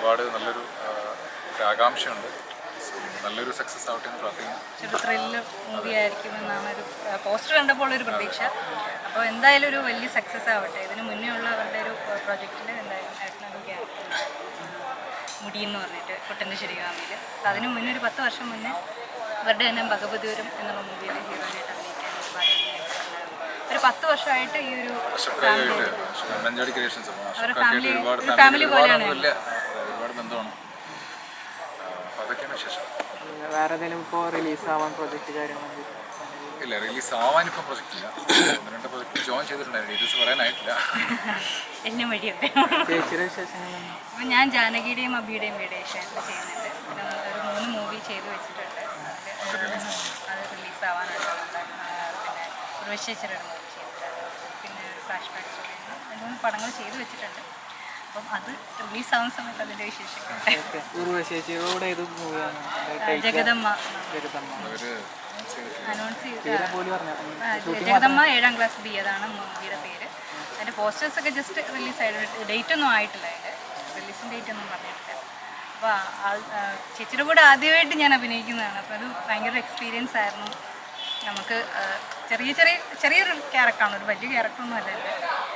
ഒരുപാട് നല്ലൊരു ആകാംക്ഷയുണ്ട്. നല്ലൊരു സക്സസ് ആവട്ടെ എന്ന് പ്രാർത്ഥിക്കുന്നു. ഒരു ത്രില്ലർ മൂവി ആയിരിക്കുമെന്നാണ് ഒരു പോസ്റ്റർ കണ്ടപ്പോൾ ഒരു പ്രതീക്ഷ. അപ്പോൾ എന്തായാലും ഒരു വലിയ സക്സസ് ആവട്ടെ. ഇതിന് മുന്നേ ഉള്ള അവരുടെ ഒരു പ്രൊജക്റ്റിൽ എന്തായാലും മുടി എന്ന് പറഞ്ഞിട്ട് കുട്ടൻ്റെ ശരികാമിയിൽ അതിന് മുന്നേ ഒരു 10 വർഷം മുന്നേ ഇവരുടെ തന്നെ ഭഗവതൂരം എന്നുള്ള മൂവിയിൽ ഹീറോയിനായിട്ട് അഭിനയിക്കാൻ ഒരു 10 വർഷമായിട്ട് ഈ ഒരു ഫാമിലി പോലെയാണ്. ഒരുപാട് ബന്ധമാണ്. അതൊക്കെയാണ് വിശേഷം. വേറെ ഏതെങ്കിലും ഇപ്പോൾ റിലീസാവാൻ പ്രൊജക്റ്റ് കാര്യങ്ങൾ ഇല്ല, റിലീസ് ആവാൻ ഇപ്പോൾ പ്രൊജക്റ്റ് ഇല്ല. 2 പ്രൊജക്റ്റ് ജോയിൻ ചെയ്തിട്ടുണ്ടായിരുന്നു. ഡീറ്റെയിൽസ് പറയാനായിട്ടില്ല. എന്നെ വഴിയുണ്ട്. ചേച്ചിയുടെ വിശേഷങ്ങൾ? അപ്പം ഞാൻ ജാനകിയുടെയും അബിയുടെയും വീഡിയോഷായിട്ട് ചെയ്യുന്നുണ്ട്. ഒരു 3 മൂവി ചെയ്ത് വെച്ചിട്ടുണ്ട്. അത് റിലീസാവാനായിട്ട് പിന്നെ ഉർവശേശ്വരയുടെ മൂവി ചെയ്തിട്ടുണ്ട്. പിന്നെ ഫ്ലാഷ് ബാക്ക് സ്റ്റോറി 2-3 പടങ്ങൾ ചെയ്ത് വെച്ചിട്ടുണ്ട്. അപ്പം അത് റിലീസാവുന്ന സമയത്ത് അതിൻ്റെ വിശേഷം. ജഗദമ്മ അനൗൺസ് ചെയ്ത് ജഗദമ്മ 7ാം ക്ലാസ് ബി അതാണ് മൂവിയുടെ പേര്. അതിൻ്റെ പോസ്റ്റേഴ്സൊക്കെ ജസ്റ്റ് റിലീസായിട്ട് ഡേറ്റ് ഒന്നും ആയിട്ടില്ല. അതിൻ്റെ റിലീസിങ് ഡേറ്റ് ഒന്നും പറഞ്ഞിട്ടില്ല. അപ്പോൾ ചേച്ചിയുടെ കൂടെ ആദ്യമായിട്ട് ഞാൻ അഭിനയിക്കുന്നതാണ്. അപ്പോൾ അത് ഭയങ്കര എക്സ്പീരിയൻസ് ആയിരുന്നു. നമുക്ക് ചെറിയൊരു ക്യാരക്ടറാണ്, ഒരു വലിയ ക്യാരക്ടറൊന്നും അല്ലല്ലോ.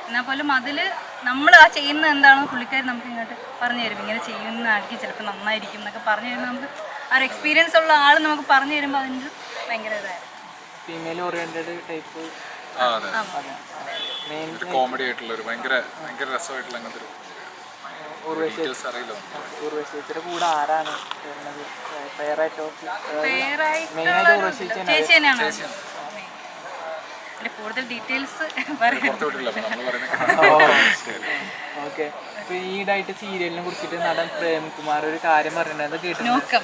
എന്നാൽ പോലും അതിൽ നമ്മൾ ആ ചെയ്യുന്ന എന്താണോ പുള്ളിക്കാർ നമുക്ക് ഇങ്ങോട്ട് പറഞ്ഞു തരും. ഇങ്ങനെ ചെയ്യുന്ന ആൾക്ക് ചിലപ്പോൾ നന്നായിരിക്കും എന്നൊക്കെ പറഞ്ഞു തരുമ്പോൾ നമുക്ക് ആ ഒരു എക്സ്പീരിയൻസ് ഉള്ള ആൾ നമുക്ക് പറഞ്ഞു തരുമ്പോൾ അതിൻ്റെ ഭയങ്കര ഇതായിരുന്നു. ഫീമെയിൽ ഓറിയന്റഡ് ടൈപ്പ് കോമഡി ആയിട്ടുള്ള ഒരു ഭയങ്കര രസമായിട്ടുള്ള അങ്ങനത്തെ ഉർവശിയുടെ കൂടെ ആരാണ് ചേച്ചി തന്നെയാണ്. കൂടുതൽ ഡീറ്റെയിൽസ് ഓക്കെ. ഇപ്പൊ ഈടായിട്ട് സീരിയലിനെ കുറിച്ചിട്ട് നടൻ പ്രേംകുമാർ ഒരു കാര്യം പറഞ്ഞത് കേട്ടു. ഓക്കെ.